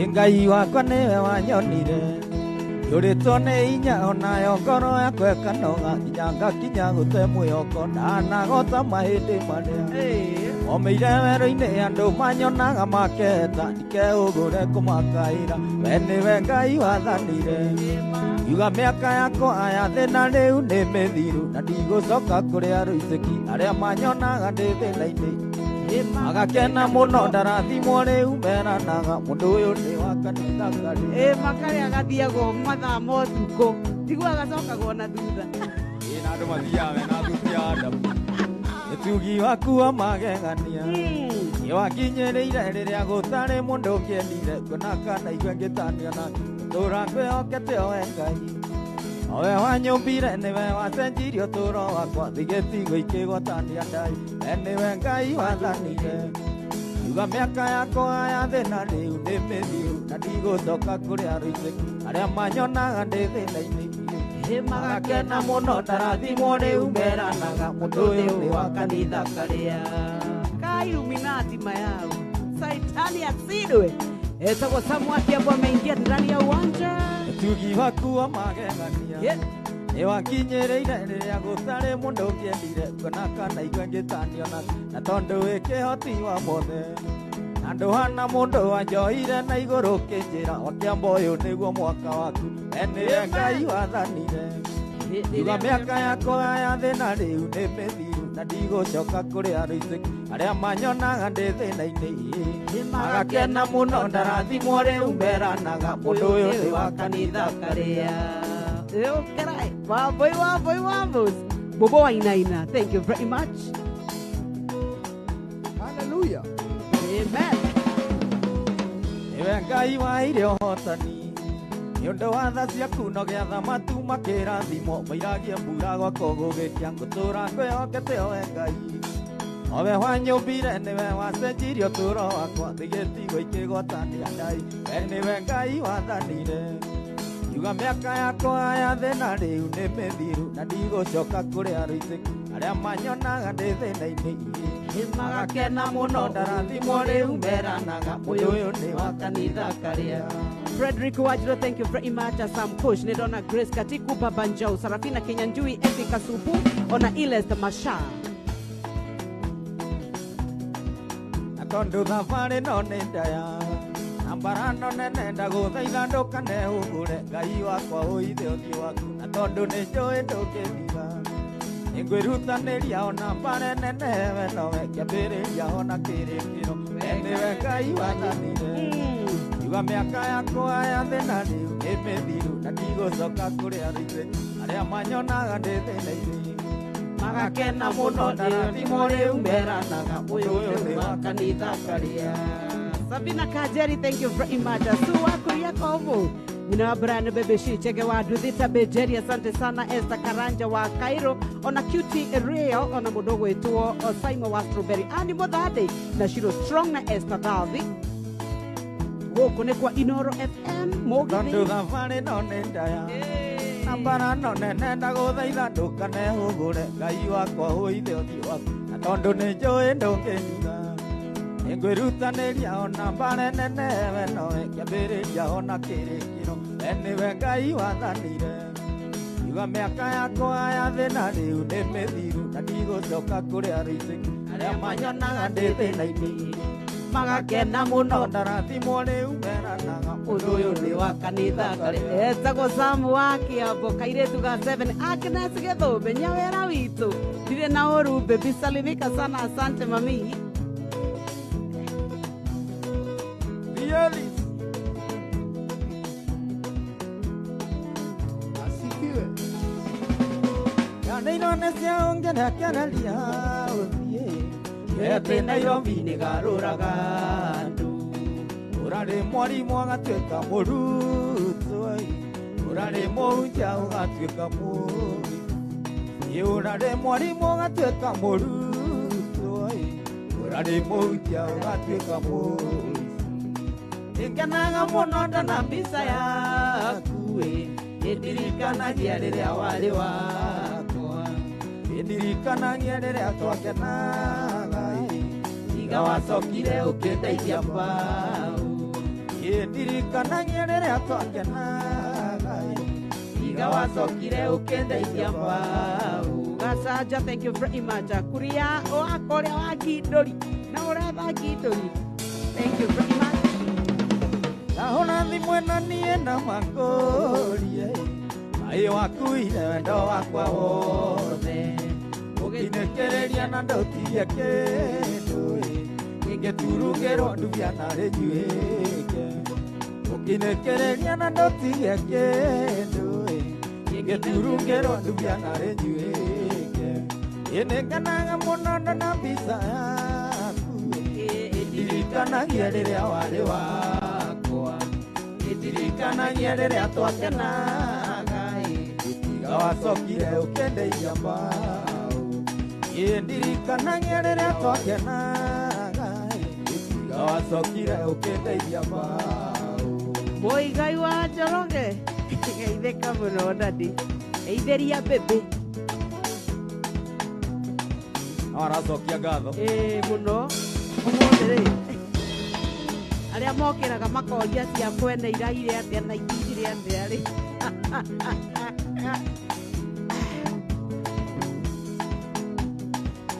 Ngai wakwa niwe wanyonire Yuritwo nĩ inya onayo ngoro yakwa ĩkanoga nginya ngakinya gũte mwĩhoko ndanagota mahĩndĩ marĩa omeire werũ-inĩ andũ manyonaga makenda ndikeũgũre kũmakaĩra we nĩwe Ngai wathanire yuga mĩaka yakwa ya thĩna rĩu nĩ mĩthiru na ndigũcoka kũrĩ arũicĩki arĩa manyonaga ndĩ thĩna-inĩ magakena mũno ndarathimwo rĩu meranaga mũndũ ũyũ nĩ wa kanitha karĩ makarĩa gathiagwo mathaa ma ũtukũ tiguo agacokagwo na thutha na andũ mathiaga na thuti ya Adamu ũtugi waku wa magegania nĩwakinyĩrĩire rĩrĩa gũtarĩ mũndũ ũngĩendire kuona kana igue ngĩtania na gũtũũra ngwĩhokete o we Ngai owe wanyũmbire nĩwe wacenjirie ũtũũro wakwa thigĩtigwo ikĩgwatania ndai we nĩwe Ngai wathanire yuga mĩaka yakwa ya thĩna rĩu nĩ mĩthiru na ndigũcoka kũrĩ arũicĩki arĩa manyonaga ndĩ thĩna-inĩ magakena mũno ndarathimwo rĩu meranaga mũndũ ũyũ nĩ wa kanitha karĩa ka Illuminati mayao Saitani asidwe etagwo samwaki ambao ameingia ndani ya uwanja ũtugi waku wa magegania nĩwakinyĩrĩire rĩrĩa gũtarĩ mũndũ ũngĩendire kuona kana igue ngĩtanio na tondũ wĩ kĩhoti wa mothe na ndũhana mũndũ wanjohire na igũrũ kĩnjĩra ũkĩamba ũyũ nĩguo mwaka waku we nĩwe Ngai wathanire yuga mĩaka yakwa ya thĩna rĩu nĩ mĩthiru na ndigũcoka kũrĩ arũicĩki arĩa manyonaga ndĩ thĩna-inĩ magakena mũno ndarathimwo rĩu meranaga mũndũ ũyũ nĩ wa kanitha karĩa Wamboi Bobo Wainaina, thank you very much. Hallelujah. Amen. Niwe Ngai wa irio hotani nĩũndũ wa tha ciaku no gĩatha matu makĩrathimo mairagie mbura gwakwa gũgĩkĩa ngũtũũra ngwĩhokete o we Ngai owe wanyũmbire nĩwe wacenjirie ũtũũro wakwa thigĩtigwo ikĩgwatania ndai we nĩwe Ngai wathanire yuga mĩaka yakwa ya thĩna rĩu nĩ mĩthiru na ndigũcoka kũrĩ arũicĩki arĩa manyonaga ndĩ thĩna-inĩ magakena mũno ndarathimwo rĩu meranaga mũndũ ũyũ nĩ wa kanitha karĩa Frederick Wajiro, thank you very much. Sam Kush, Nedona Grace Katiku, Babanjau, Sarafina Kinyanjui, Evi Kasupu, Ona Iles the Masha. Nakondu thabarĩ no nĩ ndaya Nambarano nene ndagũthaitha ndũkane hũgũre Ngai wakwa ũithe ũthiũ waku na tondũ nĩ njũĩ ndũngĩthiga nĩngwĩrutanĩria ona mbara nene we nowe kĩambĩrĩria ona kĩrĩkĩro we nĩwe Ngai wathanire yuga mĩaka yakwa ya thĩna rĩu nĩ mĩthiru na ndigũcoka kũrĩ arũicĩki arĩa manyonaga ndĩ thĩna-inĩ magakena mũno ndarathimwo rĩu meranaga ũyũ nĩ wa kanitha karĩa Sabina Kajeri, thank you very much. Suwa Kuria Kovu. Nina Brand Bebeshi, Chege wa Dudita Bejeri, asante sana. Esther Karanja wa Cairo, Ona Cutie Rio, Ona Mudogo Etuo, Osaimo wa Strawberry, Ani Modade, na Shiro Strong na Esther Davi. Woko kwa Inoro FM, Mogi. Tondu thabarĩ no nĩ ndaya Nambara no nene ndagũthaitha ndũkane hũgũre Ngai wakwa ũithe ũthiũ waku na tondũ nĩ njũĩ ndũngĩthiga nĩngwĩrutanĩria ona mbara nene we nowe kĩambĩrĩria ona kĩrĩkĩro we nĩwe Ngai wathanire yuga mĩaka yakwa ya thĩna rĩu nĩ mĩthiru na ndigũcoka kũrĩ arũicĩki arĩa manyonaga ndĩ thĩna-inĩ magakena mũno ndarathimwo rĩu meranaga mũndũ ũyũ nĩ wa kanitha karĩa Etagwo Samu wa Kiambo, Kairetu ga 7, Agnes Gĩthũmbĩ, Nyawera witũ. Ndirĩ na ũru, baby salimika sana, asante mami. Asifiwe. Kanĩirone cia ongera kĩararia ũthiĩ Etĩ Nairobi nĩ garũraga andũ Ũrarĩ mwarimũ agatuĩka mũrutwo Ũrarĩ mũhunjia ũgatuĩka mũrutwo Ũrarĩ mwarimũ ũgatuĩka mũrutwo Ũrarĩ mũhunjia ũgatuĩka mũrutwo Nĩngenaga mũno ndona mbica yaku Nĩndirikanagia rĩrĩa warĩ wakwa Nĩndirikanagia rĩrĩa twakenaga Tiga wacokire ũkĩndeithia mbao ndirikanagia rĩrĩa twakenaga iga wacokire ũkĩndeithia mbau. Gacaja, thank you very much. Kuria wako ũrĩa wa Ngindũri na ũretha Ngindũri, thank you very much. Ndahũna thimũ ĩno niĩ na makũrie maĩ wakuire wendo wakwa wothe ũkĩnekereria na ndũtirie kĩndũ ingĩturugĩrwo ndubia narĩ njuĩke ũkĩnekereria na ndũtirie kĩndũ ingĩturugĩrwo ndubia narĩ njuĩke ĩnĩnganaga mũno ndona mbica yaku ĩndirikanagia rĩrĩa warĩ wakwa ĩndirikanagia rĩrĩa twakenaga iga wacokire ũkĩndeithia mbau ĩndirikanagia rĩrĩa twakenaga iga wacokire ũkĩndeithia mbau. Mũigai wa Njoroge geithĩka mũno ndadi, geithĩria mbĩmbĩ. Aracokia ngatho mũno ũmũthĩ rĩ arĩa mokĩraga makoria cia kwene iraire atĩa na itirire atĩa rĩ.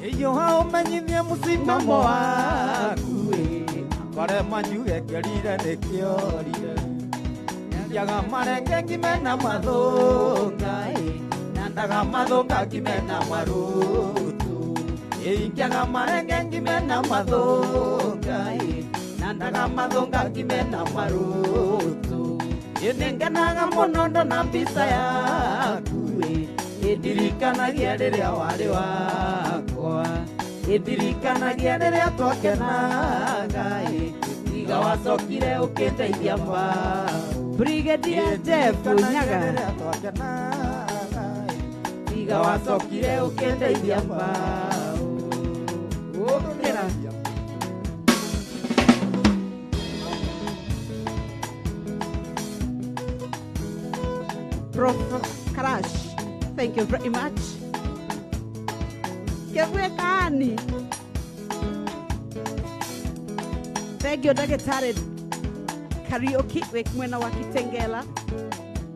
ĩyũha ũmenyithie mũsimamo waku kore manyuge kerire nĩkĩorire njaga marenge ngimena mathũnga na ndaga mathũnga ngimena marutu njaga marenge ngimena mathũnga na ndaga mathũnga ngimena marutu ĩnĩnganaga mũno ndona mbica yaku ĩndirikanagia rĩrĩa warĩ wakwa ĩndirikanagia rĩrĩa twakenaga iga wacokire ũkĩndeithia mbau. Brigadier Jeff Nyaga iga wacokire ũkĩndeithia mbau. Ũkĩra Prof Crash, thank you very much. Kevekani, thank you Dagetari Karaoke wek mwena wa Kitengela.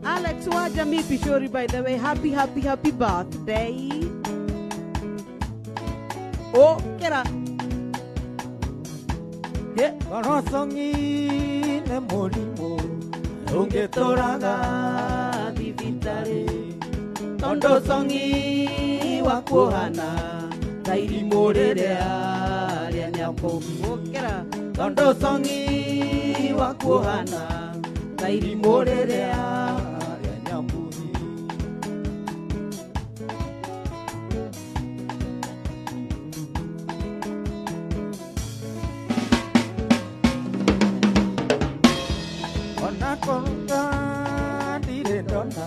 Alex Wajami Pishori, by the way, happy birthday. Oh, kera. Yeah, Korosongi ne molimo ungeturaga divitare tondo songi wakuhana tairimo rĩrĩa rĩa nyambo Okera tondo songi wakuhana tairimo rĩrĩa rĩa nyambo ona konga dire ndona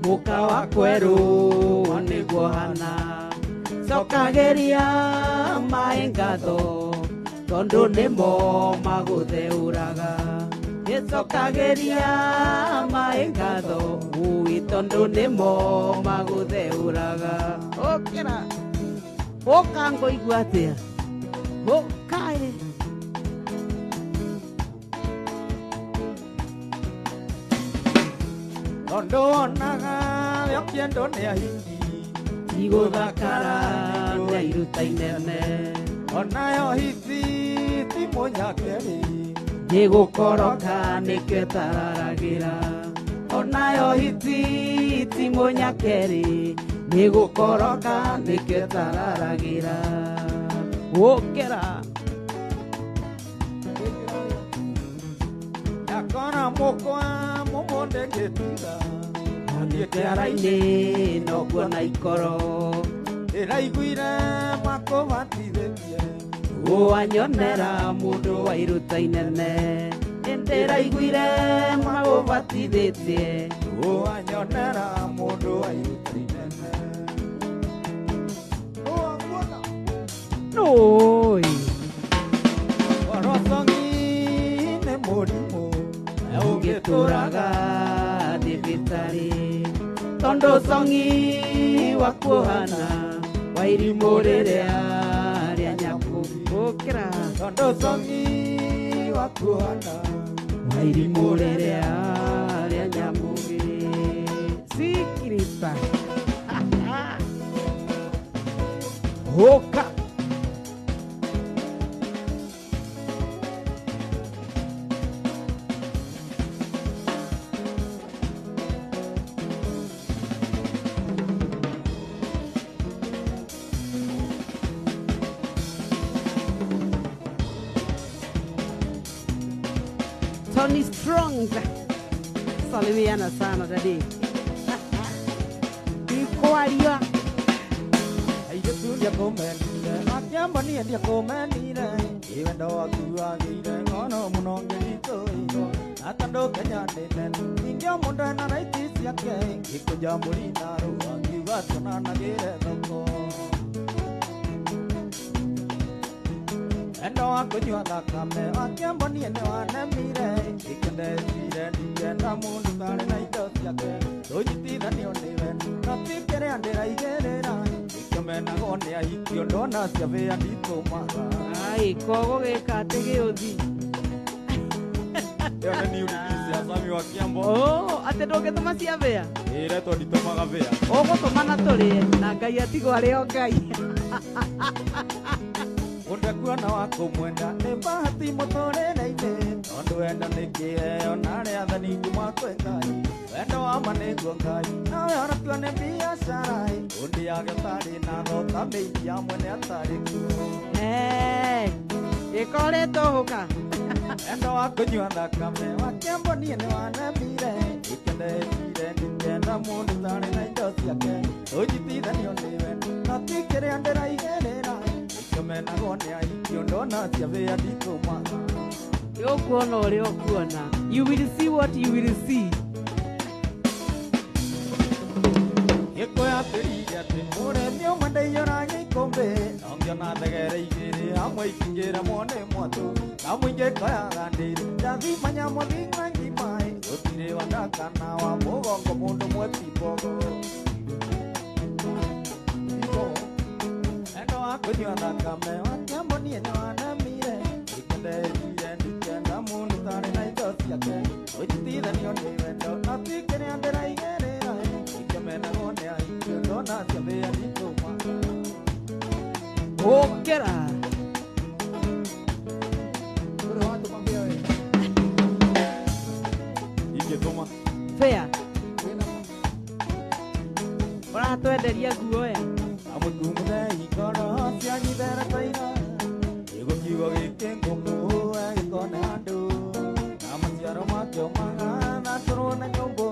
muka wa kweru nĩguo hana cokageria maĩ ngatho tondũ nĩmo magũtheũraga gĩcokageria maĩ ngatho ui tondũ nĩmo magũtheũraga. Okera ũkangũigua atĩa ũkaĩ tondũ onaga rĩo kĩendo nĩ ahiki igũthakara rĩa iruta inene onayo hiti ti mũnyakeri nĩgũkoroka nĩkĩo tararagĩra onayo hiti ti mũnyakeri nĩgũkoroka nĩkĩo tararagĩra. Ũkera yakona mũkwa mũmũnde ngĩtiga niĩ kĩara-inĩ noguo na ikoro ndĩraiguire makũbatithĩtie wanyonera mũndũ wa iruta inene ndĩraiguire magũbatithĩtie wanyonera mũndũ wa iruta inene nũĩ Korosongi nĩ mũrimũ ũngĩtũraga thibitarĩ tondũ songi wakuohana wa irimũ rĩrĩa rĩa nyaku. Ũkĩra tondũ songi wakuohana wa irimũ rĩrĩa rĩa Nyamũgĩ. Sikiliza. Hoka. Tony Strong. Salimiana sana dadi. Ikwalia. Aigetu ndia komenire akiamba nie ndia komenire even though akuagire ngono muno ngiritoire atando Kenya nene ingia munda na raiti ciake ikuja muri na ruwa kiuga tunanagire thoko endo akunyua thakame akiamba nie ne wanemire ikendecire ndienda mundu tari na indo ciake tunyitithanio niwe natikere andiraigirira ikamenago ni ahikio ndona ciavia nditumaga Ai, kogo gĩkate gĩũthi. ĩyo nĩ new release ya Sami wa Kiambo. Oh, atĩ ndũngĩtũma ciavĩa? Ĩretwo nditũmaga vĩa. Ũgũtũma na tũrĩe na Ngai atigwo arĩ o Ngai. Ũndekuona wa kũmwenda nĩ bahati mũtũrĩre-inĩ tondũ wenda nĩ kĩheo na arĩa athani kuma kwĩ Ngai wendo wa ma nĩguo Ngai nawe onatua nĩ biacara ũndĩage ũtarĩ na thota mĩini ya mwene atarĩ kuo ĩkoretwo hũka wendo wa kũnyua thakame wa Kiambo niĩ nĩ wanemire ikendecire ndikenda mũndũ tarĩ na indo ciake tũnyitithanio nĩwe na ti kĩrĩa ndĩraigĩrĩra ikamenagwo nĩ ahikio ndona ciavĩa nditũmaga ũkuona ũrĩa ũkuona. You will see what you will see. Gĩkũya tĩrire atĩ mũremi ũmwe ndaiyũrage ikũmbĩ nongĩona thegere igĩrĩ hamwe ikingĩra mone mwatũ na mũingĩ koyaga ndĩrĩ ndathima nyamũ thing'a ngimaĩ gũtirĩ wandakana wa mũgongo mũndũ mwetibogo endo wa kũnyua thakame wa Kiambo niĩ nĩ wanemire ikendecire ndikenda mũndũ tarĩ na indo ciake ũnyitithanio nĩ wendo na ti kĩrĩa ndĩraigĩrĩra ikamenagwo nĩ ahikio ndona ciavĩa nditũmaga Ũkĩra. ingĩtũma Fĩa. Ũratwenderia guoya. amũtumũthei ngoro cianyithere taira gĩgũkiugo gĩkĩ ngũmũ gĩkone andũ na maciaro makĩo magathatũrwo na nyũmbũ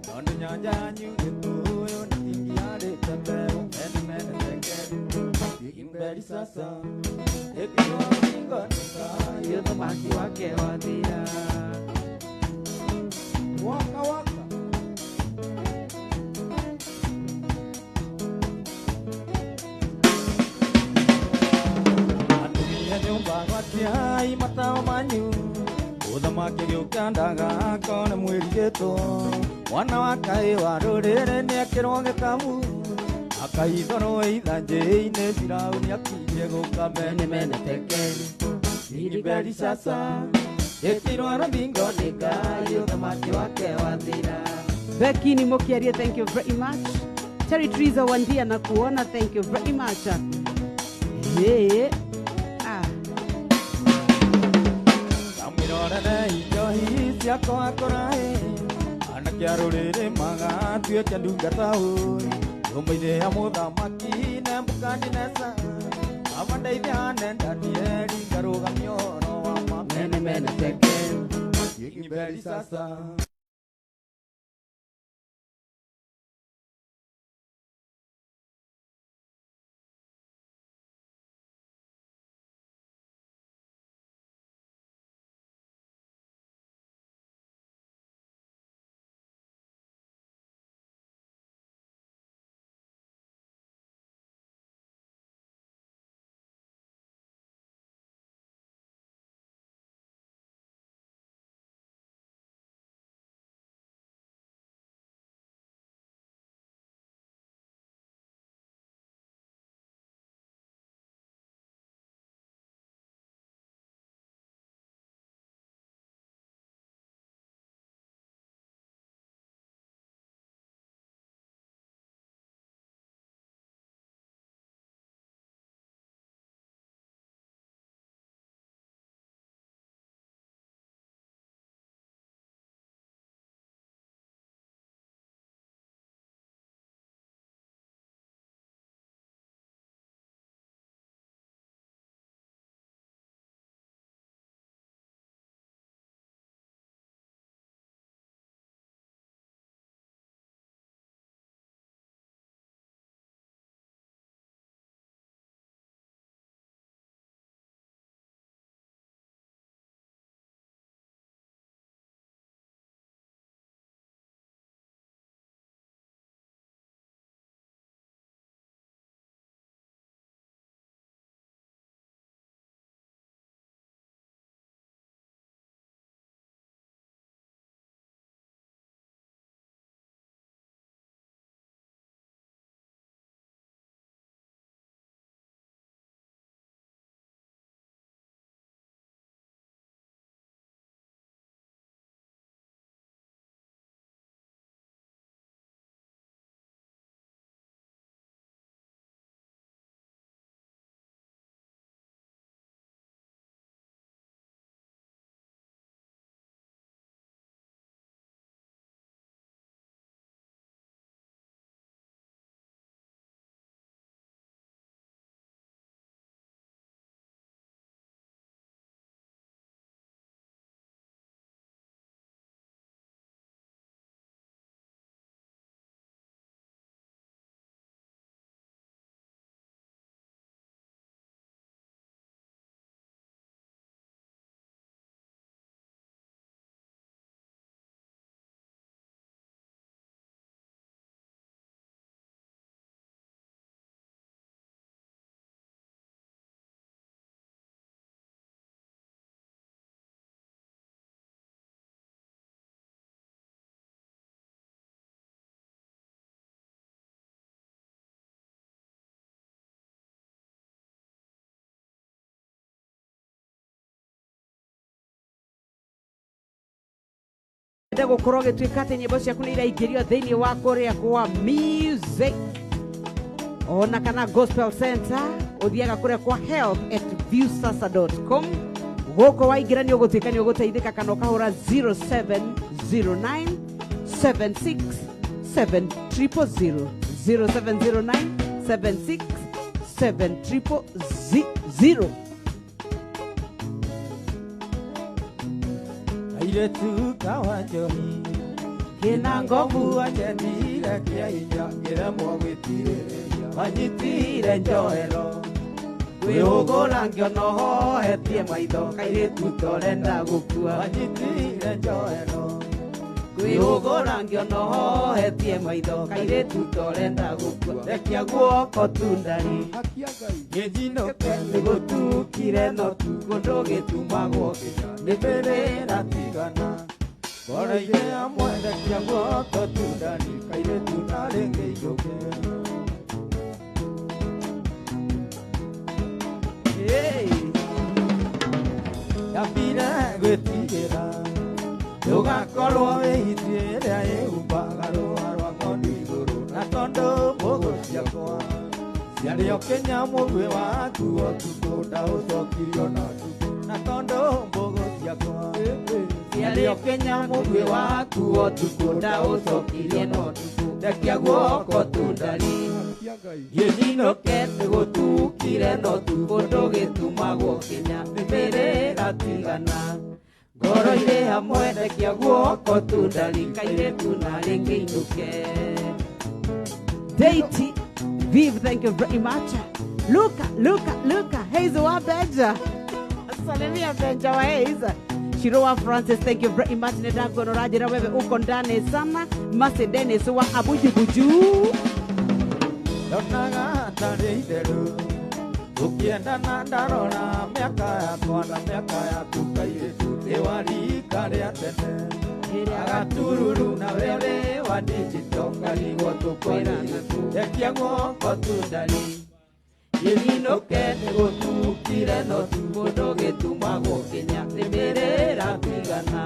tondũ nyanja yanyu gĩtũyũ nĩ ingĩarĩte mbeũ menemeneteke imberi sasa ĩkiwa ringonika Ũthamaki wake wathira. waka waka atumia nyũmba gwatiai matao manyu ũthamaki gĩũkĩandaga kone mwĩrigĩtwo mwana wa kaĩ wa rũrĩrĩ nĩ ekĩrwo gĩkabu akaithorwo ithanjĩ-inĩ Firaũni akinye gũka menemenetekeni iriberi sasa ĩkirwo rũthingo nĩ Ngai ũthamaki wake wathira. Becky ni Mokiaria, thank you very much. Terry Triza Wandia na kuona, thank you very much. Yeah. Kamwĩrorere ijohi ciakwa kũraĩ anake a rũrĩrĩ magatuĩke ndungata ũĩ ũmũithĩ ya mũthamaki Nebukadineca amandeithia ne Danieli ngarũgamia ũhoro wa mamenemeneteke imberi sasa wende gukorwo gituika ati nyimbo ciaku ni iraingĩrio thĩinĩ wa kũrĩa kwa music ona kana gospel center uthiaga kũrĩa kwa help@viewsasa.com gũkũ waingĩra nĩ ũgũtuĩka nĩ ũgũteithĩka kana ũkahũra 0709 76 7000 0709 76 7000 airetu kawanjoni kina ngovu ajendire kia inya ngiremwo gwitirĩrĩria wanyitire njohero kwĩhũgũra ngĩono hetie maitho kairĩtu torenda gũkua wanyitire njohero kwĩhũgũra ngĩono hetie maitho kairĩtu torenda gũkua rekia guoko tundari gĩthinũke nĩgũtukire no tu kũndũ gĩtumagwo nĩ mbĩrĩra tigana ngoro-inĩ amwe rekia guoko tundari kairĩtu narĩ ngĩinũke yambire gwĩtigĩra ndũgakorwo wĩhitie ĩrĩa ĩhumbaga rũa rwa ng'ondu igũrũ na tondũ mbũgũ ciakwa ciarĩo kĩnyamũguĩ waku ũtukũ ndaũcokirio na tukũ na tondũ mbũgũ ciakwa ciarĩo kĩnyamũguĩ waku ũtukũ ndaũcokirie na tukũ rekia guoko tundari gĩthinũke nĩgũtukire no tu kũndũ gĩtumagwo kĩnya nĩmĩrĩra tigana ngoro-inĩ hamwe rekia guoko tundari kairĩtu narĩ ngĩinũke. Deity Viv, thank you very much. Luka Hazel wa Benja salimia Benja wa Hazel. Shiroa Francis, thank you very much. Nedagono rajira wewe uko ndani sana. Mase Dennis wa Abujubuju. Donaga tarĩitherũ ũkĩenda na ndarora mĩaka yakwa na mĩaka yaku kairĩtu ĩwarika rĩa tene agatururu na wewe wa digital ngarigwo tũkwĩrana rekia guoko tundari gĩthinũke nĩgũtukire no tu kũndũ gĩtumagwo kĩnya nĩmĩrĩra tigana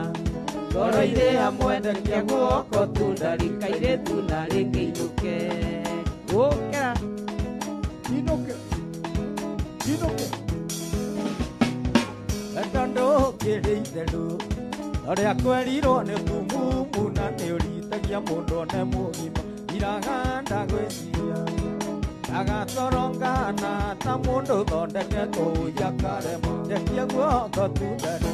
ngoro-inĩ hamwe rekia guoko tundari kairĩtu narĩ ngĩinũke. Okera Inoke Etondo kĩrĩitherũ ũrĩa kwerirwo nĩ kumumu na nĩ ũritagia mũndũ one mũgima iraganda gwĩciria agatorongana ta mũndũ thondeketwo ũya karema rekia guoko tundari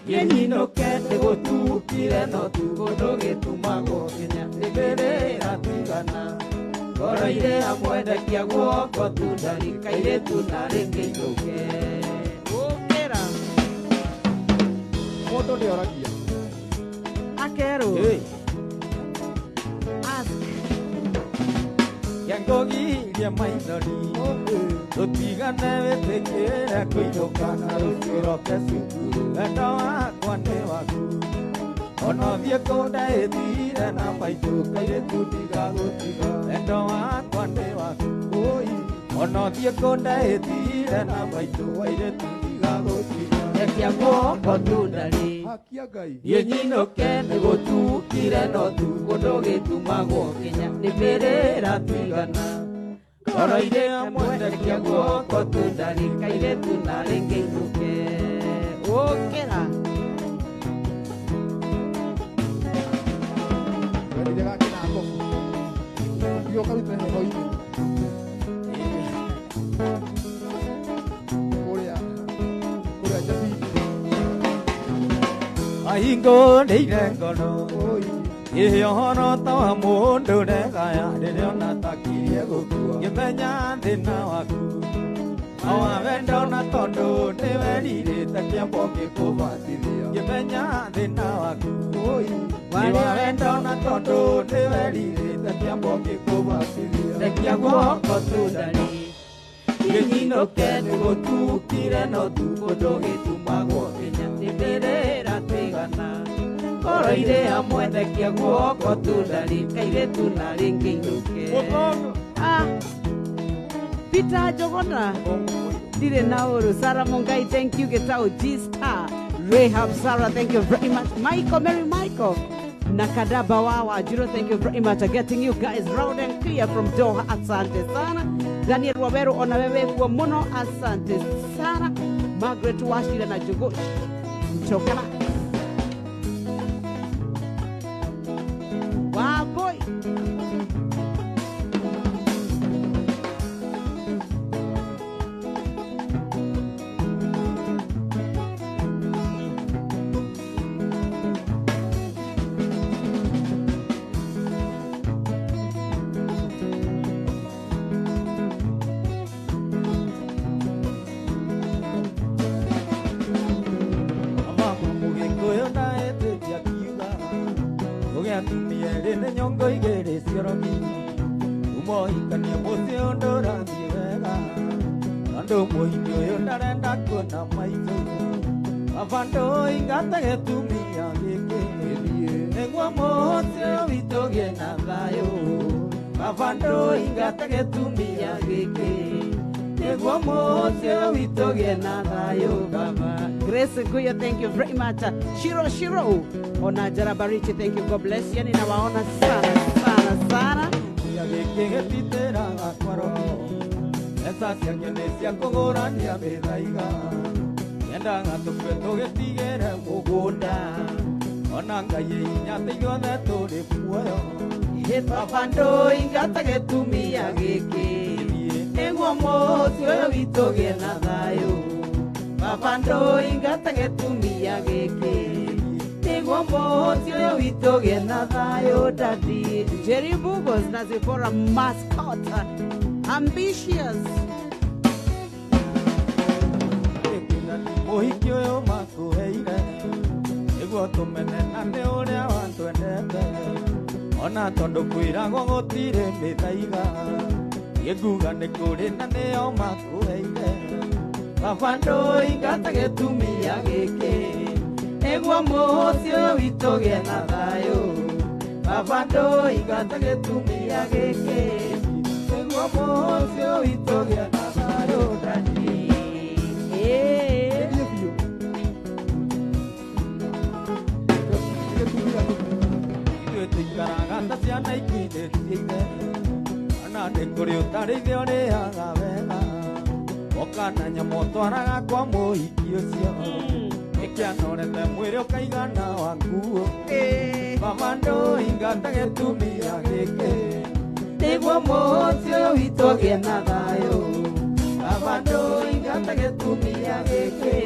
gĩthinũke nĩgũtukire no tu kũndũ gĩtumagwo kĩnya nĩmbĩrĩra tigana ngoro-inĩ hamwe rekia guoko tundari kairĩtu narĩ ngĩinũke. Okera Mũndũ nĩoragia Akero Ask Yangogirie maithori tũtigane wĩtĩkĩre kũinũka na rũciroke cukuru wendo wakwa nĩ waku ona ũthiĩ kũndaĩthire na maitũ kairĩtu ndigagũtiga wendo wakwa nĩ waku ona ũthiĩ kũndaĩthire na maitũ kairĩtu ndigagũtiga rekia guoko tundari gĩthinũke nĩgũtukire no tu kũndũ gĩtumagwo kĩnya nĩmĩrĩra tigana ngoro-inĩ hamwe rekia guoko tundari kairĩtu narĩ ngĩinũke. Okera Ahingo nĩire ngoro ĩhĩohorota wa mũndũ ndegaya rĩrĩa ona takirie gũkua ngĩmenya thĩna waku no wa wendo na tondũ nĩwerirĩte kĩambo ngĩkũbatithia ngĩmenya thĩna waku nĩ wa wendo na tondũ nĩwerirĩte kĩambo ngĩkũbatithia rekia guoko tundari gĩthinũke nĩgũtukire no tu kũndũ gĩtumagwo kĩnya nĩmbĩrĩra tigana ngoro-inĩ hamwe rekia guoko tundari kairĩtu narĩ ngĩinũke. Peter Jogona Dile Nauru Sarah Mongai, thank you. Getao G Star Rahab Sarah, thank you very much. Michael, Mary Michael Michael Nakadaba Wawa Jiro, thank you very much for getting you guys round and clear from Doha. Asante sana. Daniel Wabero onawewe kwa mono. Asante sana. Margaret Washira na Jogosh Chokala. Wow boy. Avando ingata getumia geke Negwa mote witoge na vayo Avando ingata getumia geke Negwa mote witoge na vayo baba. Grace Guyo, thank you very much. Shiro Ona Jarabarichi, thank you, God bless you. Ninawaona sana. Ya geke getitera akwaro Esa siakenesia kogorania bedaiga Yenda ngatukwe togetigere mugunda Ona ngai nyate yothe turi muoyo Papando ingata getumia geke Egwa mosi oyo witoge na thayo Papando ingata getumia geke Egwa mosi oyo witoge na thayo daddy. Jerry Bugos na Zipora mascot ambitious. Mohiki oyo makuheire Niguo tumenena ni uria watwendete Ona tondu kwiragwo gutire mithaiga Niguga ni kuri na nio makuheire Babando ingata getumia giki Niguo muhosi uyu witu gie na thayo Babando ingata getumia giki Niguo muhosi uyu witu gie na thayo dadi. Karagata ciana ikinyĩtie ana nĩ kũrĩ ũtarĩithio ũrĩaga wega ũkana nyamũ ũtwaraga kwa mũhiki ũcio ĩkĩanorete mwĩrĩ ũkaigana waku Babando ingata gĩtumia gĩkĩ nĩguo mũhosi ũyũ witũ ũgĩe na thayũ Babando ingata gĩtumia gĩkĩ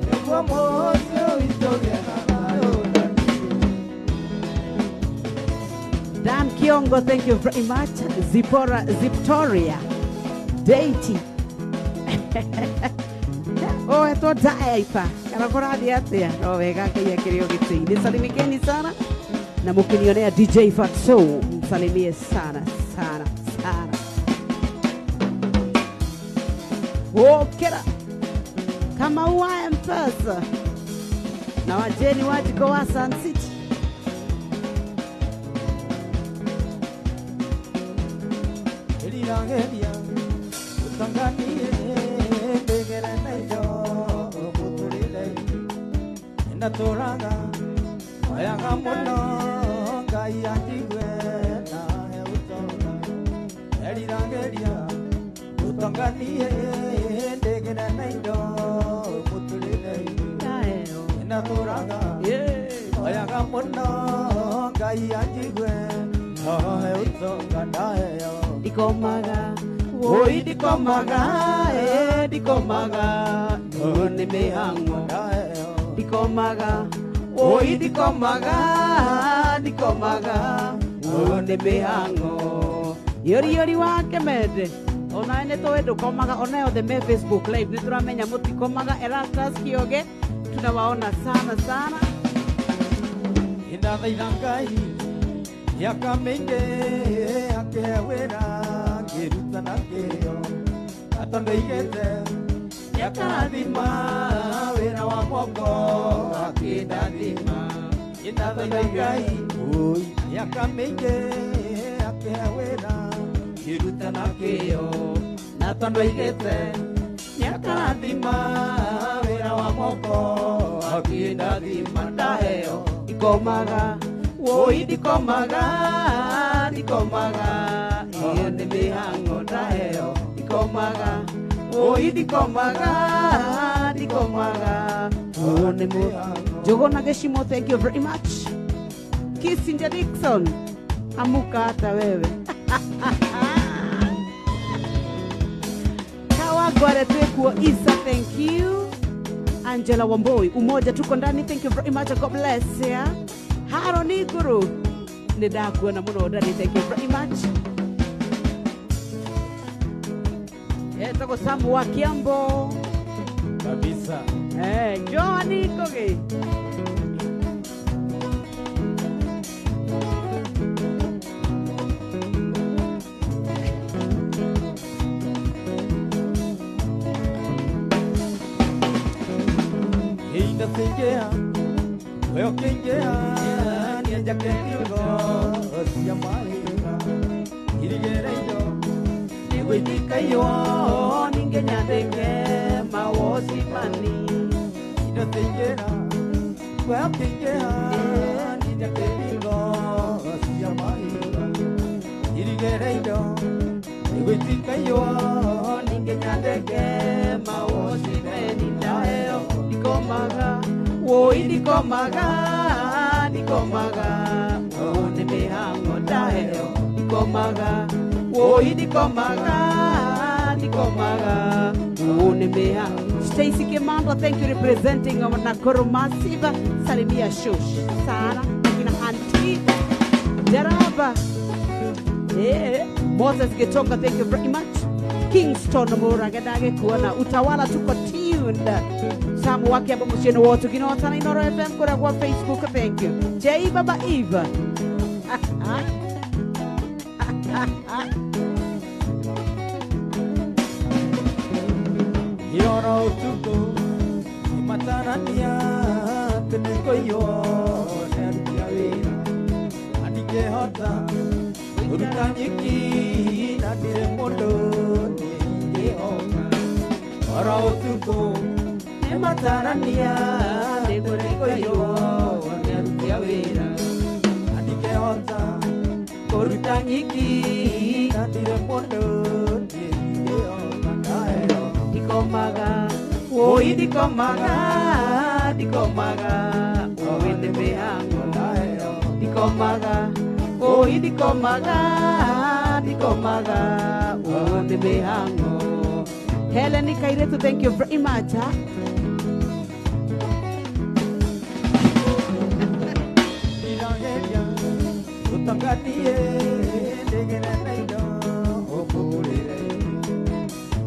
nĩguo mũhosi ũyũ witũ ũgĩe na thayũ. Dan Kiongo, thank you very much. Ziptoria, Deity. Oh, eto daipa. Karakora diatia. Oh, wega kaya kirio gitsi. Nisalimikeni sana. Na mukinionea DJ Fatso. Msalimie sana. Oh, kera. Kama uwa mpesa. Na wajeni wajiko wa Sun City. Geria utanganie ndegere naijo muturile inaturaga ayaga muno ngai anjigwe nawe utonga geria utanganie ndegere naijo muturile inaturaga ayaga muno ngai anjigwe nawe utonga nayo Dikomaga, oi dikomaga, dikomaga, ni mihango. Dikomaga, oi dikomaga, dikomaga, ni mihango. Yori wake mede. Ona ene to edo komaga ona yo de me Facebook live. Nituramenya mutikomaga Erastus Kioge. Tunawaona sana. Inda ilangai. Yakamenge akewera girutana keo atando igete yakadima wera wa moko akidadima inadaigai oi yakamenge akewera girutana keo atando igete yakadima wera wa moko akidadima daeo ndikomaga woi ndikomaga iyo nĩ mĩhang'o ndaheo ndikomaga woi ndikomaga ũyũ nĩ mũhang'o Njũgũna Gĩcimo, thank you very much. Kissinger Dixon, amuka hata wewe. Kawagware Twekuo Isa, thank you. Angela Wamboi, Umoja tuko ndani, thank you very much, God bless ya. Haron Iguru, nidakuona muno ndani, thank you very much. Etako Samu wa Kiambo kabisa. Joan Ikoge. Ainda tengea, eu tengea, ninja kendigo, osia maika, irigereyo, niwitikayo, ningenya denge, mawosi mani. Ainda tengea, eu tengea, ninja kendigo, osia maika, irigereyo, niwitikayo, ningenya denge, mawosi mani ndaeo. Ndikomaga, woi ndikomaga, ũyũ nĩ mĩhang'o ndaheo. Ndikomaga, woi ndikomaga, ũyũ nĩ mĩhang'o. Stacy Kimando, thank you representing Nakuru Massive. Salimia Shush, Sara, akina Auntie, Jaraba. Moses Getoka, thank you very much. Kingston Muragedage kuona Utawala tuko tuned. Samu wake hapa mshino wote kinota na Inoro FM kura kwa Facebook, thank you. J Baba Eva. Yoro tuko imatarania teneko yo nertiawira anike hota urutanyiki na dire mondo ni oka ora tuko imatarania teneko yo nertiawira anike hota urutanyiki na dire mondo ni oka daero Ndikomaga, woi ndikomaga, ũyũ nĩ mĩhang'o ndaheo. Ndikomaga, woi ndikomaga, ũyũ nĩ mĩhang'o. Helen Kairetu, thank you very much. Nirageria utangatie ndegera naido okurire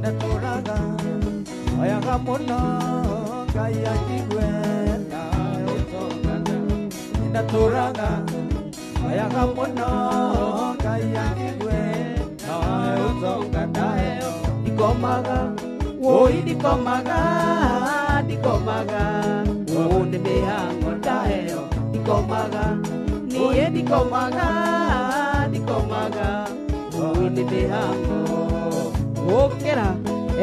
naturaga ayaga muno Ngai akigwe na utongana naturaga ayaga muno Ngai akigwe na utongana ndikomaga woi ndikomaga ũyũ nĩ mĩhang'o ndaheo. Ndikomaga, niĩ ndikomaga, ũyũ nĩ mĩhang'o. Gũkĩra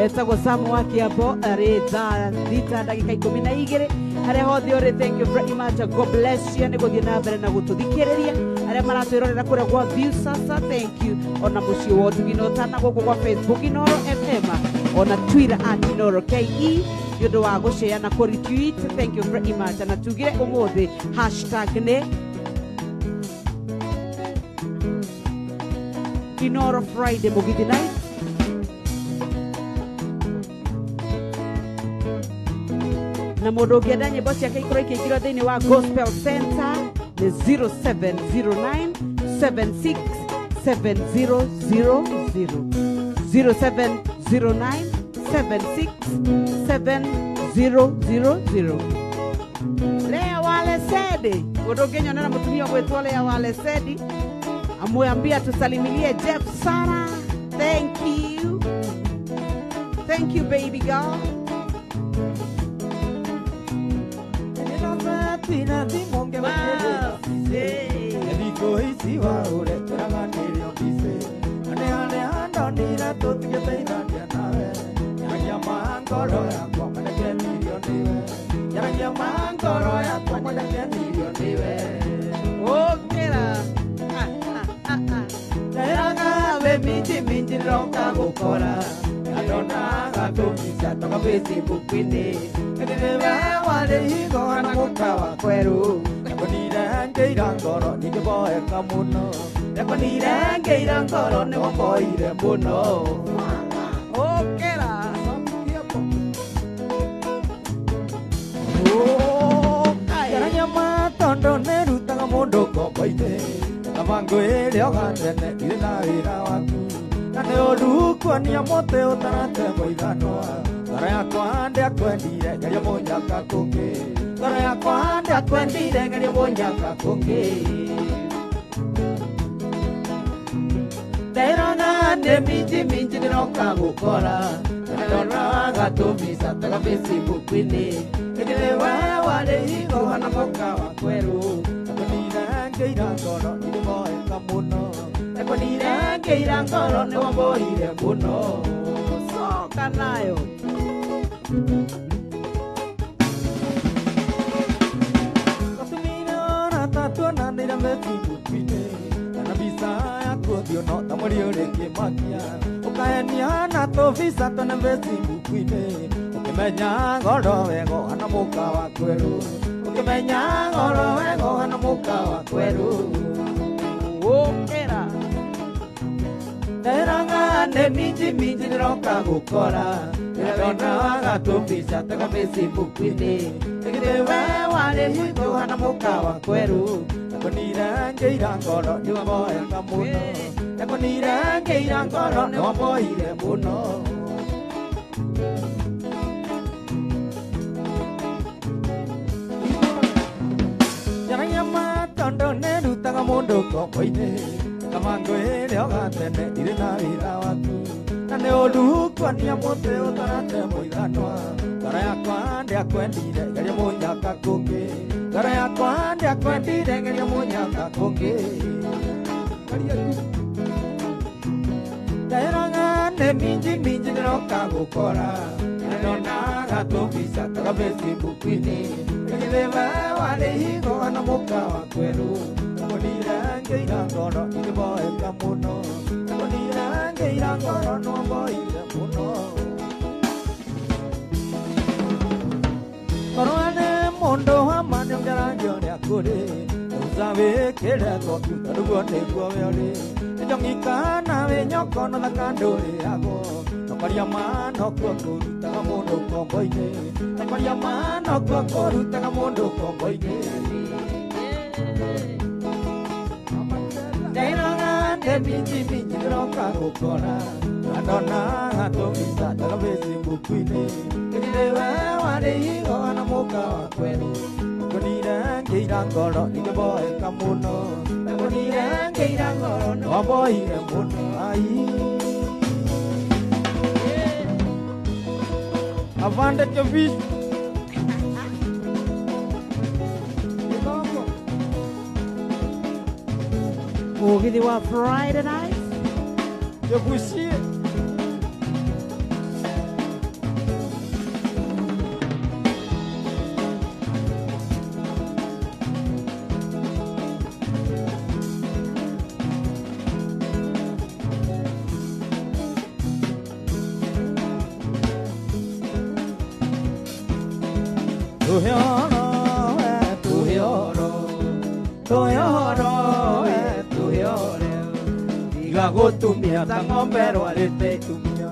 etagwo Samu wa Kiambo arĩ thaa thita ndagĩka 12 harĩa hothe ũrĩ, thank you very much, God bless you. Nĩ gũthiĩ na mbere na gũtũthikĩrĩria arĩa maratwĩrorera kũrĩa gwa view sasa, thank you. Ona mũciĩ wa Ũtuginotana gũkũ gwa Facebook Inoro FM, ona Twitter @InoroKE nĩ ũndũ wa gũshare na kũretweet, thank you very much. Na tugire ũmũthĩ hashtag nĩ Inoro Friday Mugithi Night. Na mũndũ ũngĩenda nyĩmbo ciake ikorwo ikĩingĩrwo thĩinĩ wa Gospel Center nĩ 0709 76 7000 0709 76 7000. Lea Wale Sedi, mũndũ ũngĩnyonera mũtumia gwĩtwo Lea Wale Sedi, amwambia tusalimilie Jeff Sara. Thank you baby girl. Tina timonge makele ediko isi wa ure turaganire obise ane andonira totige teina nawe ya mangoro ya kwa maneke milioni we Yaranya mangoro ya kwa moja kendirio niwe Okera. Yaranga we minji roka gukora Adona gatumisa toka Facebook ini Kedewe wale higo hana mukawa kweru Yakonira ngeira ngoro ni boe kamuno Yakonira ngeira ngoro ni boire muno Okera. Yaranya matondo nerutaga mundu komboine Kamangwe leo gandene irina wira waku Nane oru kuania mote utarate moiganoa Ngara yakwa ndiakwendire geria munyaka kungi Ngara yakwa ndiakwendire geria munyaka kungi Nderona nde minji niroka gukora Ndona gatumisa taga Facebook ini Ngerewe wale higo hana moka wa kweru Yakonira ngeira ngoro ni boe kamuno Yakonira ngeira ngoro ni boire muno Soka nayo. Katumina na tatuana nira Facebook ini Ana visa ya kudio no tamori ore kimakia Ukaenia na to visa tona Facebook ini Ukimenya ngoro wego hana muka wa kweru Ukimenya ngoro wego hana muka wa kweru Okera. Nderanga ne minji niroka gukora Ndona gatumisa taga Facebook ini Ngerewe wale higo hana muka wa kweru Yakonira ngeira ngoro ni boe kamuno Yakonira ngeira ngoro ni boire muno Yaranya matondo nerutaga mundu komboine Kamangwe leo gandene irina wira waku Nane oru kuania mote utarate moiganoa Ngara yakwa ndiakwendire geria munyaka kungi Ngara yakwa ndiakwendire geria munyaka kungi Nderanga ne minji niroka gukora Ndona gatumisa taga Facebook ini Ngerewe wale higo hana muka wa kweru Yakonira ngeira ngoro ni boe kamuno Yakonira ngeira ngoro no boire muno Korwane mondo hamane ngaranjo ni akure Uzawe kere kompyuta rugone kwa weole Njongikana we nyoko no thakandore ago Nokoria mano kwa kurutaga mundu komboine Nokoria mano kwa kurutaga mundu komboine Nderanga nde minji niroka gukora Ndona gatumisa taga Facebook ini Ngerewe wale higo hana muka wa kweru Yakonira ngeira ngoro ni boe kamuno Yakonira ngeira ngoro ni boire muno Ai Avanda ke fish Mugithi wa Friday night. Ke bushie Tiga gotumia ta ng'ombe rwarĩte itumia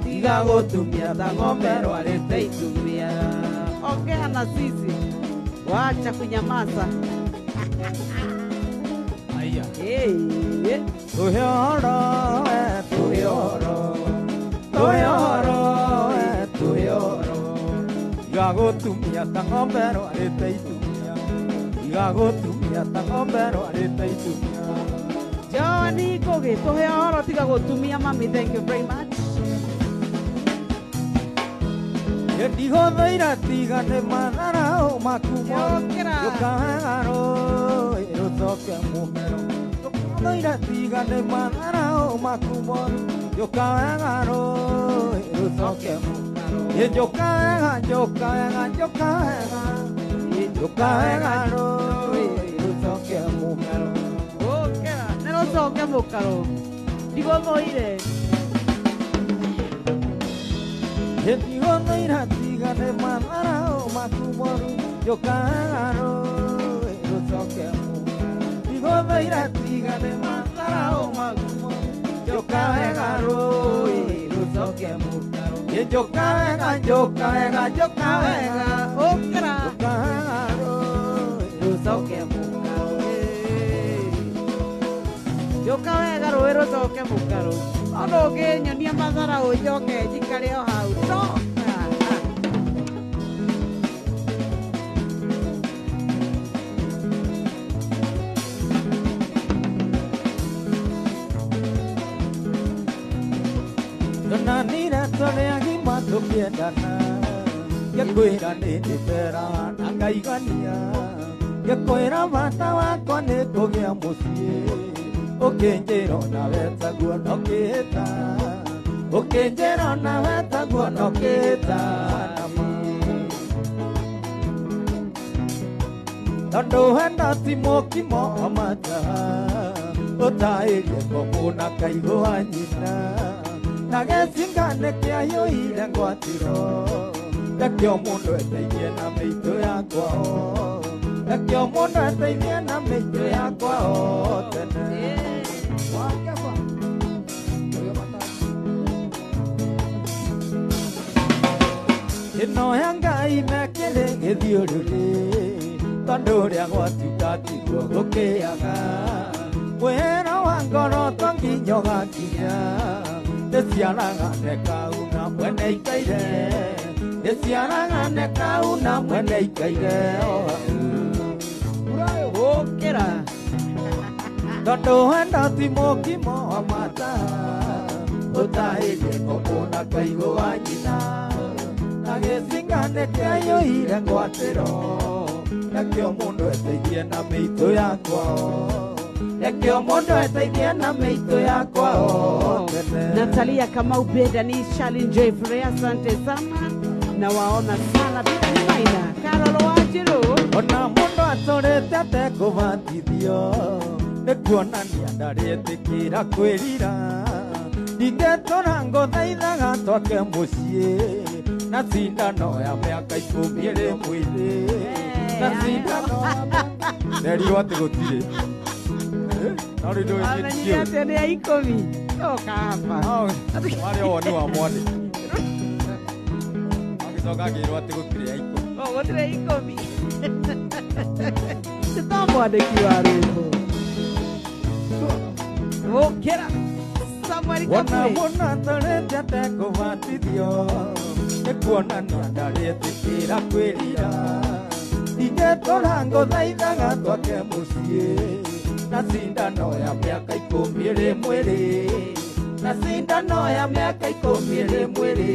Tiga gotumia ta ng'ombe rwarĩte itumia Ongea na sisi. Wacha kunyamaza. Aya Hey. Tuhoro Tiga gotumia ta ng'ombe rwarĩte itumia Tiga gotumia ta ng'ombe rwarĩte itumia Johnny Kogi, tuhe oro tiga gutumia mami, thank you very much. Ndigotheira tigane matharau makumo Ndũkahagaro rũcoke mũmero Ndũgotheira tigane matharau makumo Ndũkahagaro rũcoke mũmero Njoka ro rucoke mukaro. Okera, nerocoke mukaro. Ndigomoire. Ndigomoira tigane mathara makumoru. Njoka ro rucoke mukaro. Ndigomoira tigane mathara makumoru. Njoka ro rucoke mukaro. Njoka okera. Joka wega rũĩ rũcoke mũkaro. Ona ũngĩnyonia mathara ũnjoke njikare o hau. Donanira tore agima tukiendana. Ngekwĩra nĩndĩtera na ngaigania. Ngekwĩra bata wakwa nĩ kũgĩa mũciĩ. Ũkĩnjĩra nawe taguo no kĩhĩta. Ũkĩnjĩra nawe taguo no kĩhĩta. Tondũ wenda ti mũkimo amata. Ũtaĩrie ngomũ na kaigũ wa nyina. Na gĩcingane kĩaiyũire ngwatĩro. Rekio mũndũ eteithie na mĩitũ yakwa o. Rekio mũndũ eteithie na mĩitũ yakwa o tene. Ĩno ya Ngai mekĩrĩ gĩthiũrũrĩ. Tondũ ũrĩa gwatuĩka tiguo gũkĩaga. Wĩra wa ngoro to nginya ũgakinya. Ndĩciaraga nekauna mwene ikaire. Ndĩciaraga nekauna mwene ikaire. Okera. Tondũ wenda ti mũkimo wa mata. Ũtaĩrie ngomũ na kaigũ wa nyina. Na gĩcingane kĩaiyũire ngwatĩro. Rekio mũndũ eteithie na mĩitũ yakwa o. Rekio mũndũ eteithie na mĩitũ yakwa o tene. Natalia Kamau Beda ni challenge Freya, asante sana. Na waona sana bila ni maina. Carol Wanjiru. Ona mũndũ atũrĩte atekũbatithio. Nĩ kuonania ndarĩtĩkĩra kwĩrira. Ndingĩtũra ngũthaithaga twake mũciĩ. Na cindano ya mĩaka 10 ĩrĩ mwĩrĩ. Na cindano ya mĩaka. Nerirwo atĩ gũtirĩ. Amenyire atĩ nĩ ya 10. Oka hapa. Marĩ o woni wa mwandĩki. Agĩcoka akĩĩrwo atĩ gũtirĩ ya 10. Gũtirĩ 10. Nĩ ta mwandĩki wa rwĩmbo. Okera. Samuel Wona Kabwe. mũndũ atũrĩte atekũbatithio. Nĩ kuonania ndarĩtĩkĩra kwĩrira. Ndingĩtũra ngũthaithaga twake mũciĩ. Na cindano ya mĩaka 10 ĩrĩ mwĩrĩ. Na cindano ya mĩaka 10 ĩrĩ mwĩrĩ.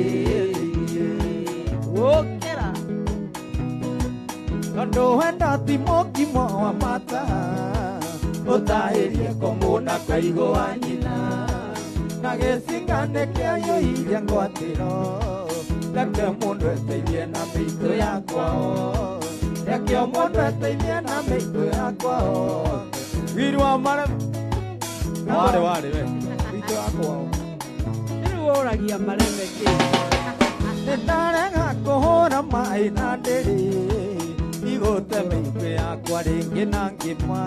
Okera. Tondũ wenda ti mũkimo wa mata. Ũtaĩrie ngomũ na kaigũ wa nyina. Na gĩcingane kĩaiyũire ngwatĩro. Reke mũndũ eteithie na mĩitũ yakwa o. Rekio mũndũ eteithie na mĩitũ yakwa o. Wiri wa mare. Warĩ we. Mĩitũ yakwa o. Rĩu ũragia mareme kĩ. Nĩndarega kũhũra maĩ na ndĩrĩ. Igũte mĩitũ yakwa rĩngĩ na ngĩma.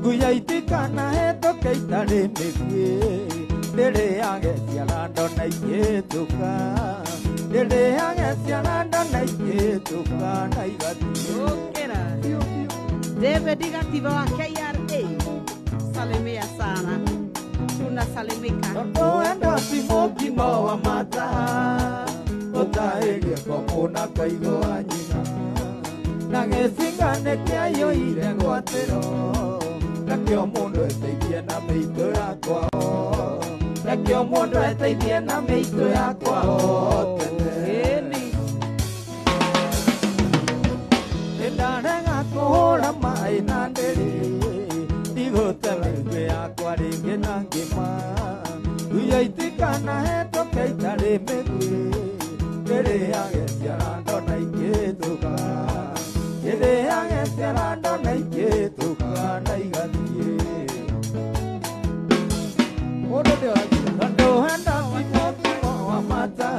Nguya itikanahĩtũke itarĩ mĩguĩ. Ndĩrĩage ciara ndona igĩtũka. Ndĩrĩage ciara ndona igĩtũka na igathiĩ. Okera. David Gatiba wa KRA. Salimia sana. Tunasalimika. Tondũ wenda ti mũkimo wa mata. Ũtaĩrie ngomũ na kaigũ wa nyina. Na gĩcingane kĩaiyũire ngwatĩro. Rekio mũndũ eteithie na mĩitũ yakwa o. Rekio mũndũ eteithie na mĩitũ yakwa o tene. Nĩndarega kũhũra maĩ na ndĩrĩ. Ndigũte mĩitũ yakwa rĩngĩ na ngĩma. Nguya itikanahĩtũke itarĩ mĩguĩ. Kereage ciarando na ingĩtũka Kereage ciarando na ingĩtũka na igathiĩ Mũndũ ndĩoragia Tondũ henda wĩmũtugo wa mata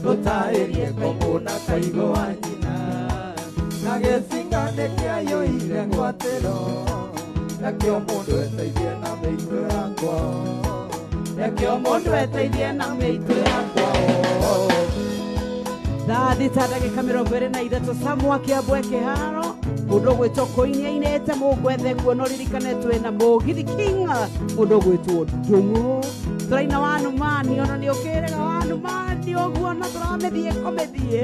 Tũtaĩrie komũna kaigũ wa nyina Na gĩcinga nĩkĩaiyũire ngwatĩro Rekio mũndũ eteithie na mĩitũ yakwa Rekio mũndũ eteithie na mĩitũ yakwa Thaa thita ndagĩka 23 Samwa Kĩambu Kĩharo mũndũ gwĩtwo Koini ainĩte mũgwethe kuona ririkane twĩna Mũgithi King mũndũ gwĩtwo Ndung'u tũraina wa Numani ona nĩ ũkĩrĩga wa Numani ũguo na tũramĩthiĩ kũmĩthiĩ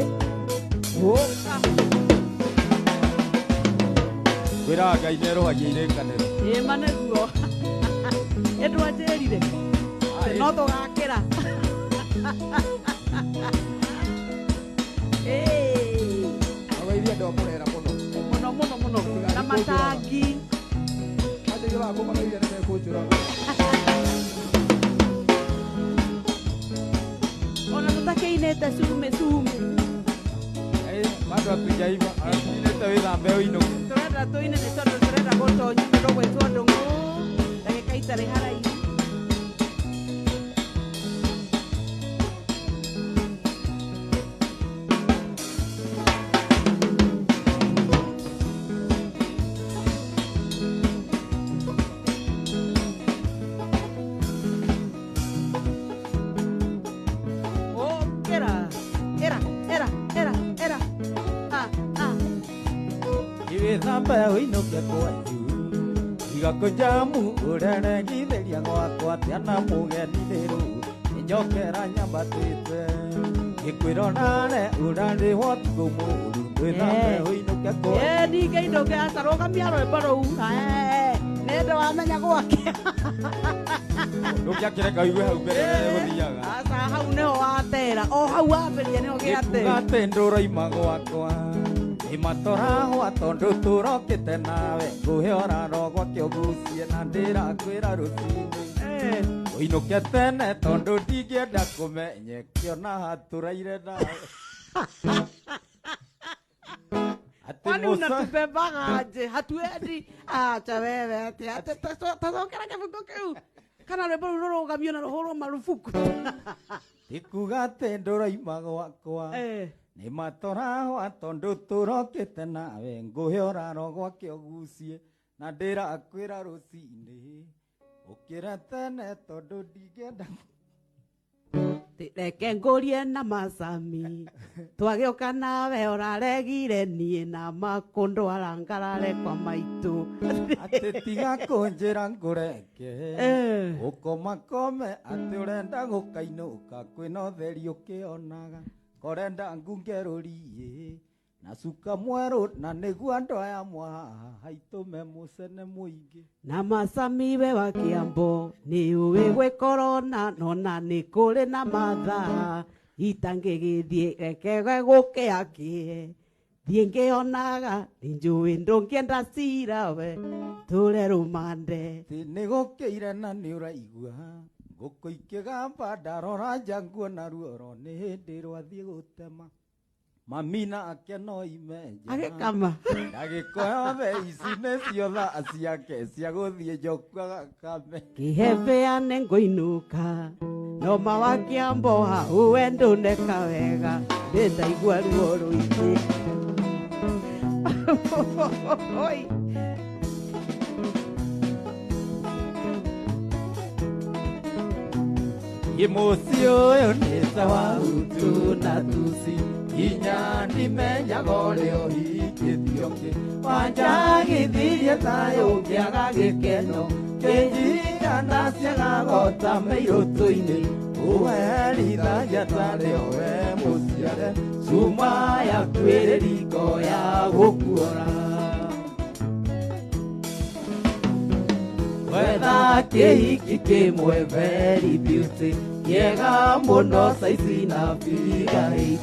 Kwĩra Ngai nĩerũhagia irĩkanĩro ma nĩguo ĩndũ anjĩrire no tũgakĩra Ageithia andũ amũrera mũno na matangi Andũ wa kũmageithia nĩ mekũnjũra ona tũtakĩinĩte cume Bado hatujaiva Inete wĩthambe ũinũke tũrenda tũine nĩ tondũ tũrenda gũtonya mũndũ gwĩtwo Ndung'u ndagĩka itarĩ haraihu Wĩthambe ũinũke kwanyu Igakonjamu ũreregithĩria gwakwa Tiana mũgeni rĩrũ Njokera nyambatĩte Gĩkwĩronare ũrarĩhwo tigo mũru Wĩthambe ũinũke kwanyu Ningĩ indũke atarũgamia rwĩmbo rũu nĩndĩ wamenya gwake Ndũngĩakĩreka ũigue hau mbere gũthiaga Asa hau nĩho watera o hau wambĩrĩria nĩho gĩatera Gĩkuga atĩ ndũroima gwakwa Imatorahwa tondũ tũrokĩte nawe Ngũhe oraro gwake ũgucie na ndĩrakwĩra rũcinĩ Ũinũke tene tondũ ndingĩenda kũmenyekio na hatũraire nawe Kwani unatubembaga aje hatuendi acha wewe ati tazokera kĩbungo kĩu kana rwĩmbo rũu rũrũgamio na rũhũrwo marufuku Ikuga atĩ ndũroima gwakwa Nĩ matorahwa tondũ tũrokĩte nawe Ngũhe oraro gwake ũgucie na ndĩrakwĩra rũcinĩ Ũkĩra tene tondũ ndingĩenda Reke ngũrie na Macami twagĩũka nawe ũraregire niĩ na makũndwara ngarare kwa maitũ Atĩ tiga kũnjĩra ngũreke Ũkomakome atĩ ũrenda gũkainũka Kwĩna ũtheri ũkĩonaga Korenda ngunge rũriĩ na cuka mwerũ na nĩguo andũ aya mwahaha haitũme mũcene mũingĩ Na Macami we wa Kĩambu nĩ ũĩ gwĩkorona nona nĩ kũrĩ na mathaa itangĩgĩthiĩ reke gũkĩakie thiĩ ngĩonaga nĩ njũĩ ndũngĩenda cira we tũre rũmande nĩ gũkĩire na nĩ ũraigua ngũkũ ikĩgamba ndarora nja nguona ruoro nĩ hĩndĩ rwathiĩ gũtema Mamina ake no imenja agĩkama ndagĩko yothe ici nĩcio thaa ciake cia gũthiĩ Njoka Gakame kĩhebeane ngũinũka Noma wa Kĩambu hau we ndũneka wega ndĩndaigua ruo rũingĩ Mũciĩ ũyũ nĩ sawa utu na tusi Inya ndimenyaga ũrĩa ũhingĩtio kĩ Wanjagithirie thayũ ngĩaga gĩkeno Kĩnyiita ndaciaga gota mĩirũtũ-inĩ Ũherithagia tarĩo we mũciare Cuma yaku ĩrĩ riko ya gũkuora Wetha kĩhiki kĩmwe very beauty Kĩega mũno saizi na figure 8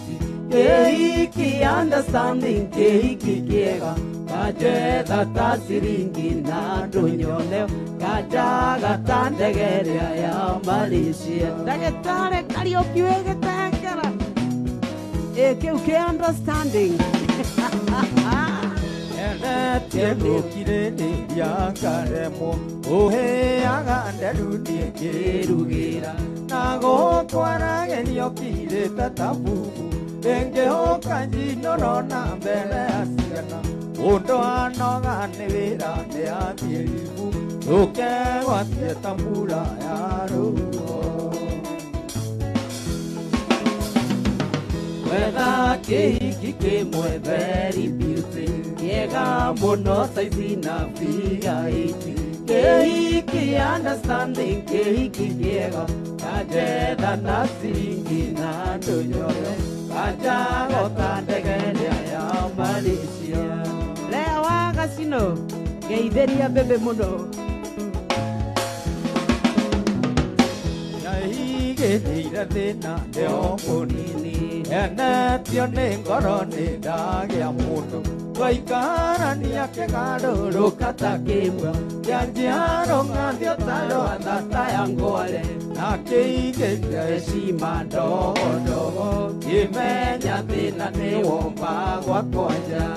Kĩhiki understanding kĩhiki kĩega Kajetha ta ciringi na ndũnyone Kajaga ta ndege ĩrĩa ya Malaysia Ndagĩtarĩ Kariũki wĩ Gĩtengera ke understanding. Tiago kirene yakaremo ohe aga ndarudi kerugira nago twarage niokire tatabu enge okanji norona mbere asiana ondo anoga nevera ne atiribu oke watie tambura yaro whether ke mwe very beautiful Yega mono saizina figa iti Keiki understanding keiki yega Kajeda nasiringi na donyore Kajago tandegele ya Malaysia Lea waga sino Geideria bebe mono Yaige neira dena leo monini Ene tione ngorone dage amuno Kaikarania ke garo kata kemwa Yanjiaro ngandio talo andata yangole Na keike shima dogo Imenya tina ne womba wakoja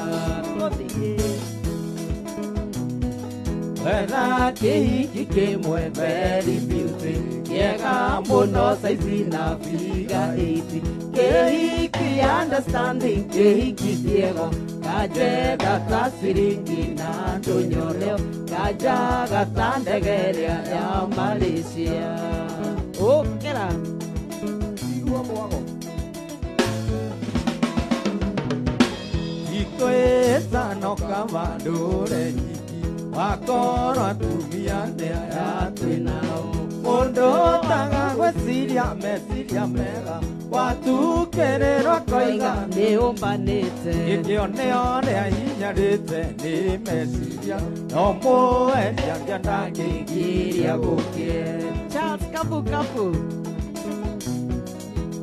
Wena keike mwe very beautiful Yega mono saizina figa iti Keiki understanding keiki diego Kajeda tasiringi na donyoleo Kajaga tandegeria ya Malaysia Oh, kera Iko esa no kamadure jiki Wakoro atumia ne atinao Mondo tanga kwesiria mesiria mega Watu kerero koiga Neomba nete Ikio neone ahinyarite ni mesiria No moe niangianda Giria buke Charles kapu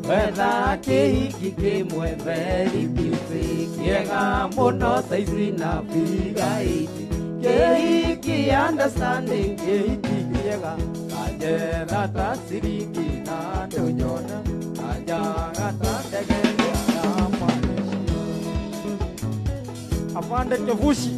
Whether keiki kemwe very beautiful Kiega mono saizina figa iti Keiki understanding keiki kiega Kajeda tasiringi na donyona Kajaga tandegele ya Malaysia Afande Chovushi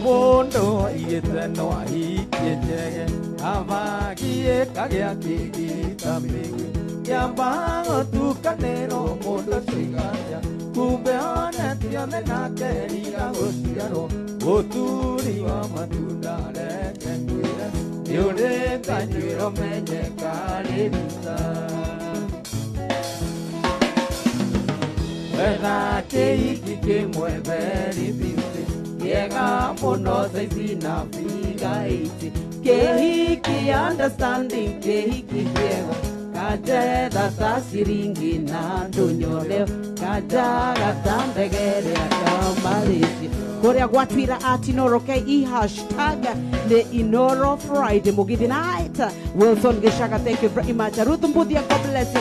Mondo ieteno ahikechege Avagie kagea kigita mingi Yambango tukanero mondo sigaya Kubeone tione na keriga gosiaro Oturi wa matunda leke kwira Yore kanjiro menye karibisa Wena keiki kemwe very beautiful Yega mono saizina figa iti Keiki understanding keiki yega Kajeda tasiringi na donyoleo Kajaga tandegele ya Malaysia Korea gwatwira at Inoro KE hashtag the Inoro Friday Mugithi night Wilson Gishaga thank you very much Ruth Mbudia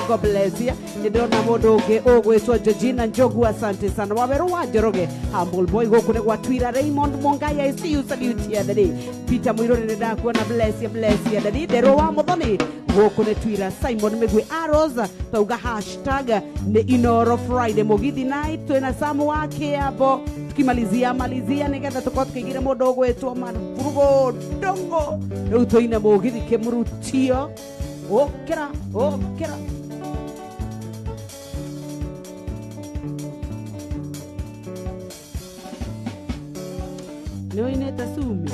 God bless you Nidona modoge ogwetwa Georgina Njogu asante sana Waberu wajeroge Humble boy gokune gwatwira Raymond Mongaya I see you salute here today Peter Mwirone nedakwa na bless you today Dero wa modoni gokune twira Simon Megwe Arosa Pauga hashtag the Inoro Friday Mugithi night Tuena samu wake hapo Tukimalizia nikata tukot kigire modogo etu marugo dongo Uto ina mugithi kemurutio Okera Leo ineta sumi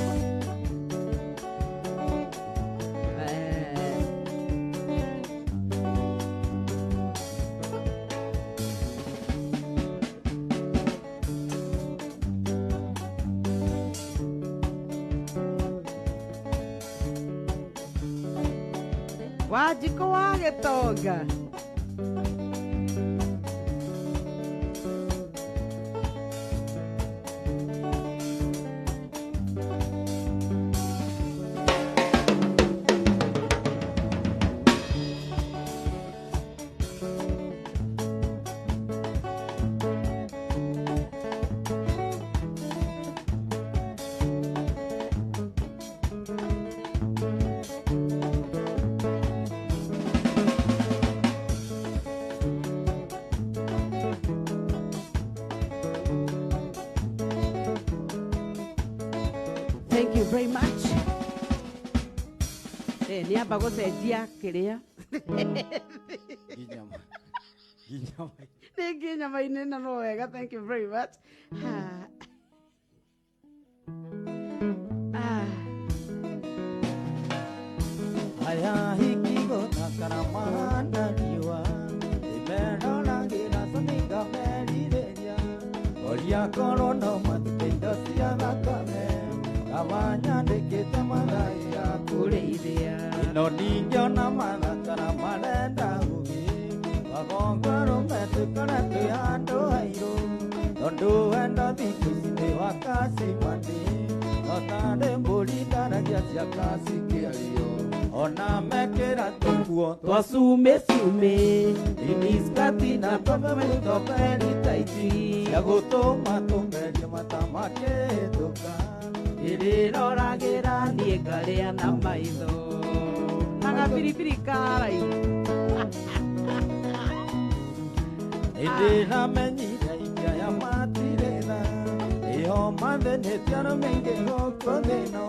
Wajiko wage toga Thank you very much. Ni amba gucenjia kiria. Ginyama inena no wega. Thank you very much. Aya hikigo nakaramana niwa Imerola gira soninga merireria Oria korono matendo siaga kame Kawanya ndekete madai ya kureiria Ino ningyo na mathakara marenda ugi Wagongaro metukana tuyando hairo Tondu wenda thikisine wakasi mandi Notande mburi daraja cia kasi kiario Ona mekera tukuo Twasume sume Iniskati na tome topeni taiti Ya gutuma tumeria matamake tuka Iriroragĩra niĩ ngarĩa na maitho na gabiribiri karai Indi na menyire ikia ya matiretha Iho mathenete aromeire goko thĩno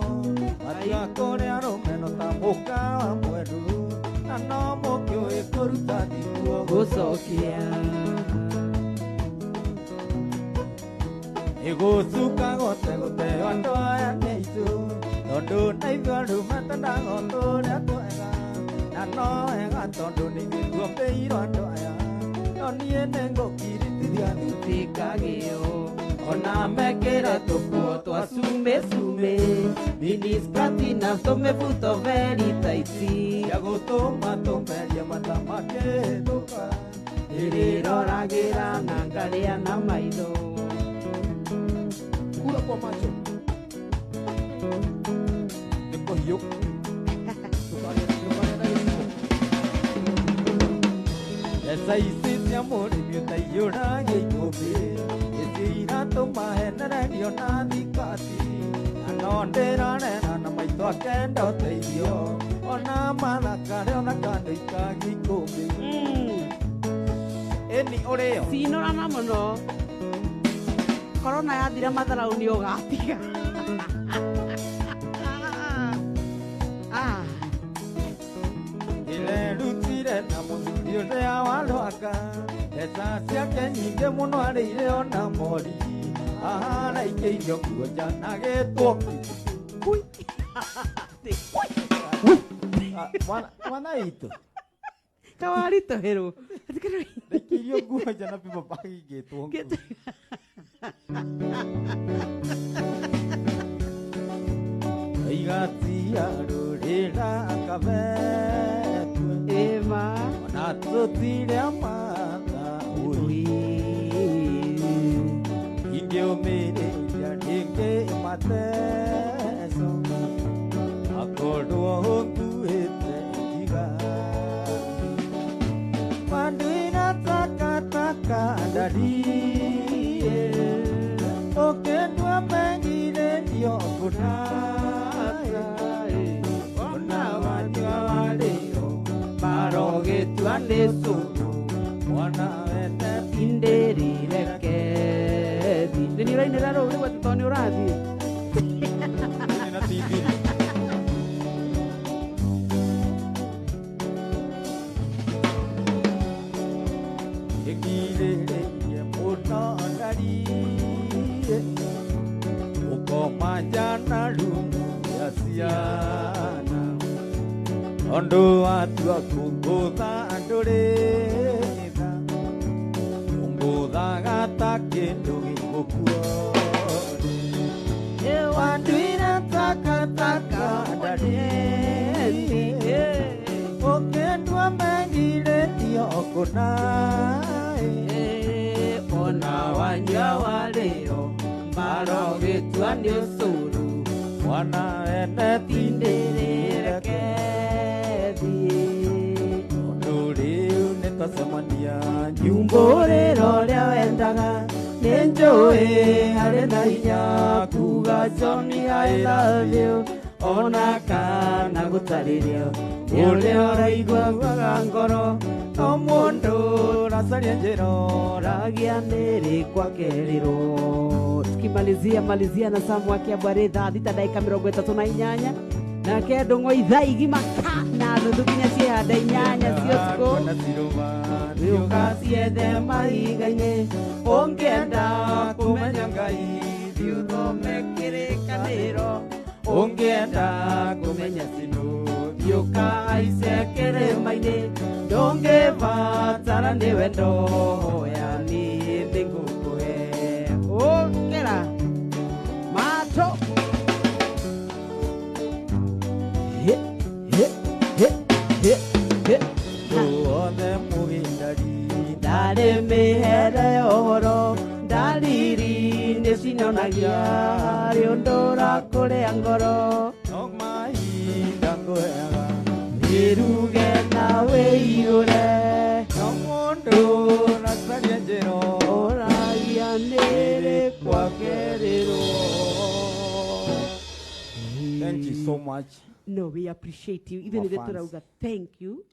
Matia kũrĩ arũmeno ta mũkawa mweru Na no mũkĩũĩ kũruta thikuo gũcokia Igucuka gote gũteo andũ aya nĩ aitũ Tondũ na ithuĩ rĩu matendaga ũtũũrĩa twega Na no wega tondũ nĩ ithuĩ tuombĩirwo andũ aya No niĩ nĩ ngũkiritithia thitikagĩo ona mekĩra tũkuo twa sume miniskati na tũmĩbuto very taiti Cia gũtũma tũmerie matamake thũka Iriroragĩra na ngarĩa na maitho Kura kwa macho Niko hiyo Esa ici cia mũrĩmi ũtaiyũragia ikũmbĩ Ici iratũmahenererio na thikati Na no ndĩrarera na maitho akenda ũteithio Ona mathakare ona kando ikagi ikũmbĩ Ĩni ũrĩo Cinorana mũno Korona yathira Matharau nĩ ũgatiga Irerutire na mũthuri ũrĩa wa Rwaka Mbeca ciake nyingĩ mũno arĩire ona mori Ahana ikĩirio kuonja na gĩtwo Mwana witũ Kawaritũhĩrwo Ndaikirio kuonja na pipa pagi gĩtwo Igatia rũrĩra kabetwe Ema Ona tũtire matha ũi Ingĩũmĩrĩria rĩngĩ mateso Akorwo nguĩte njiga Mandwina takataka ndarie Ũkĩndua megirĩrio kũnaya Ona wanyua warĩo marogĩtua nĩ cũrũ Mwana wene indĩrireke Nĩ ũrainĩra rũu rĩu atĩ tondũ nĩ ũrathiĩ na tithiri Ĩgirĩrĩrie mũno ndarie Ũkoma njana rumu ya ciana Tondũ watua kũngũtha ndũrĩtha Ũngũthaga ta kĩndũ gĩgũkuo Wanduire takataka ndarie Ũkĩndua megirĩrio kũnaya Ona wanyua warĩo marogĩtua nĩ ũcũrũ Mwana wene Indĩrireke Ũndũ rĩu nĩtacemania Nyumbũrĩro ũrĩa wendaga Nĩ njũĩ harĩ na hinya kuga Johnny I love you ona kana gutaririo ule oraigwa ngoro o mundu racaria njiro ragia niri kwakerirwo. Tukimalizia na Samu akiambwari thaa thita dakika 38 nake ndung'u ithaa igima na nuthu nginya ciehanda 8 cio tuku riuka ciethe maiga-inĩ ũngĩenda kũmenya Ngai thiũthome kĩrĩkanĩro ũngĩenda kũmenya cino thiũka haice kĩrĩma-inĩ ndũngĩbatara nĩ wendo hoya niĩ nĩngũkũhe ũkĩra mato tuothe mũgĩndari ndarĩ mĩhere ũhoro ndariri nĩcinonagia harĩ ũndũ ũrakũrĩa ngoro no mahinda ngũheaga nĩruge na wĩiyũre no mũndũ racaria njĩro ũragia nĩrĩ kwakerirwo. Thank you so much. No, we appreciate you. Even if Our fans. turauga thank you.